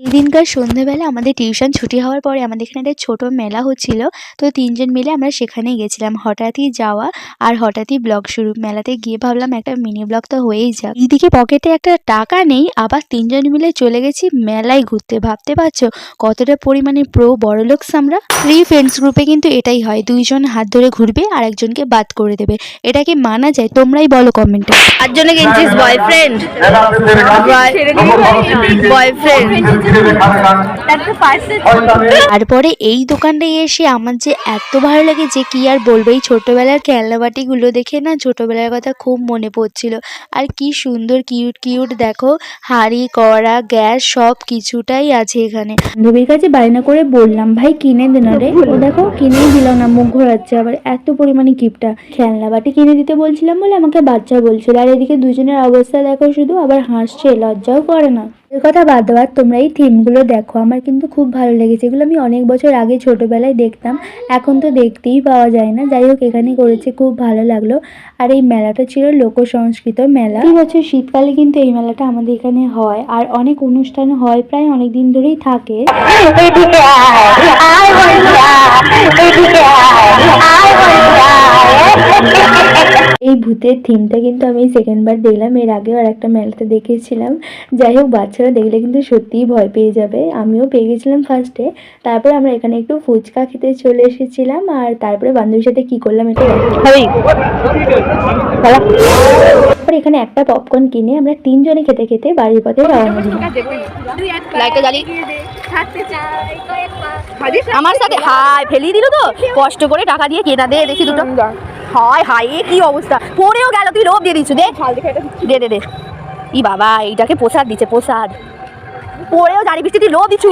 এদিনকার সন্ধ্যেবেলা আমাদের টিউশন ছুটি হওয়ার পরে আমাদের এখানে একটা ছোট মেলা হচ্ছিল। তো ৩ জন মিলে আমরা সেখানে গেছিলাম। হঠাৎই যাওয়া আর হঠাৎই ব্লগ শুরু। মেলাতে গিয়ে ভাবলাম একটা মিনি ব্লগ তো হয়েই যাক। এইদিকে পকেটে একটা টাকা নেই, আবার ৩ জন মিলে চলে গেছি মেলায় ঘুরতে। ভাবতে পারছো কতটা পরিমাণে বড়লোকস আমরা। ফ্রি ফ্রেন্ডস গ্রুপে কিন্তু এটাই হয়, ২ জন হাত ধরে ঘুরবে আর একজনকে বাদ করে দেবে। এটা কি মানা যায়? তোমরাই বলো কমেন্টে। 8 জনে গেছিস বয়ফ্রেন্ড তারপরে এই দোকানটায় এসে আমার যে এত ভালো লেগেছে কি আর বলবো। এই ছোটবেলার খেলনাবাটিগুলো দেখে না ছোটবেলার কথা খুব মনে পড়ছিল। আর কি সুন্দর কিউট কিউট দেখো, হাঁড়ি কড়া গ্যাস সব কিছুটাই আছে এখানে। বান্ধবীর কাছে বায়না করে বললাম ভাই কিনে দে না রে, ও দেখো কিনেই দিল না, মুখ ঘোরাচ্ছে আবার এত পরিমাণে কিপটা। খেলনাবাটি কিনে দিতে বলছিলাম বলে আমাকে বাচ্চা বলছিল, আর এদিকে দুজনের অবস্থা দেখো শুধু, আবার হাসছে, লজ্জাও করে না। এর কথা বাদ দেওয়ার তোমরা এই থিমগুলো দেখো, আমার কিন্তু খুব ভালো লেগেছে। এগুলো আমি অনেক বছর আগে ছোটবেলায় দেখতাম, এখন তো দেখতেই পাওয়া যায় না। যাই হোক এখানে করেছে, খুব ভালো লাগলো। আর এই মেলাটা ছিল লোক সংস্কৃত মেলা। এই বছর শীতকালে কিন্তু এই মেলাটা আমাদের এখানে হয়, আর অনেক অনুষ্ঠান হয়, প্রায় অনেক দিন ধরেই থাকে। এই ভূতের থিমটা কিন্তু আমি সেকেন্ডবার দেখলাম, এর আগেও আর একটা মেলাতে দেখেছিলাম। যাই হোক বাচ্চারা দেখলে কিন্তু সত্যিই ভয় পেয়ে যাবে, আমিও পেয়ে গেছিলাম ফার্স্টে। তারপরে আমরা এখানে একটু ফুচকা খেতে চলে এসেছিলাম, আর তারপরে বান্ধবীর সাথে কি করলাম এটা তারপর এখানে একটা পপকর্ন কিনে আমরা 3 জনে খেতে খেতে বাড়ির পথে রওনা দিলাম। আমার সাথে হাই ফেলিয়ে দিল তো, কষ্ট করে টাকা দিয়ে কেনা দে দেখি দুটো। হাই হাই কি অবস্থা, পড়েও গেল, তুই লোভ দিয়ে দিচ্ছ। দে দে দে ই বাবা, এইটাকে প্রসাদ দিচ্ছে, প্রসাদ পড়েও জানি বৃষ্টি তুই লোভ দিচ্ছু।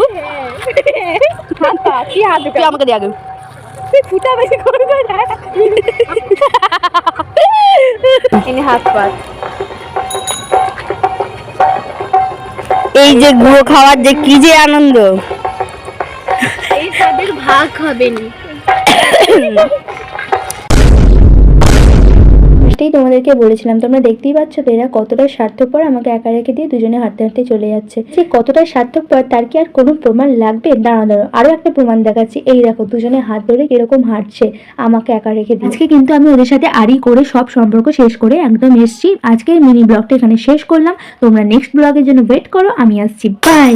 তুই আমাকে দিয়ে আগে হাত পা। এই যে গুঁড়ো খাওয়ার যে কি যে আনন্দ, এই তাদের ভাগ হবে না। তোমাদেরকে বলেছিলাম, তোমরা দেখতেই পাচ্ছ তো এরা কতটা স্বার্থপর, আমাকে একা রেখে দিয়ে দুজনে হাঁটতে হাঁটতে চলে যাচ্ছে। যে কতটা স্বার্থপর তার কি আর কোনো প্রমাণ লাগবে? দাঁড়াও আরো একটা প্রমাণ দেখাচ্ছি। এই দেখো দুজনে হাত ধরে কিরকম হাঁটছে আমাকে একা রেখে দিয়ে। আজকে কিন্তু আমি ওদের সাথে আড়ি করে সব সম্পর্ক শেষ করে একদম এসছি। আজকের মিনি ব্লগটা এখানে শেষ করলাম। তোমরা নেক্সট ব্লগের জন্য ওয়েট করো, আমি আসছি। বাই।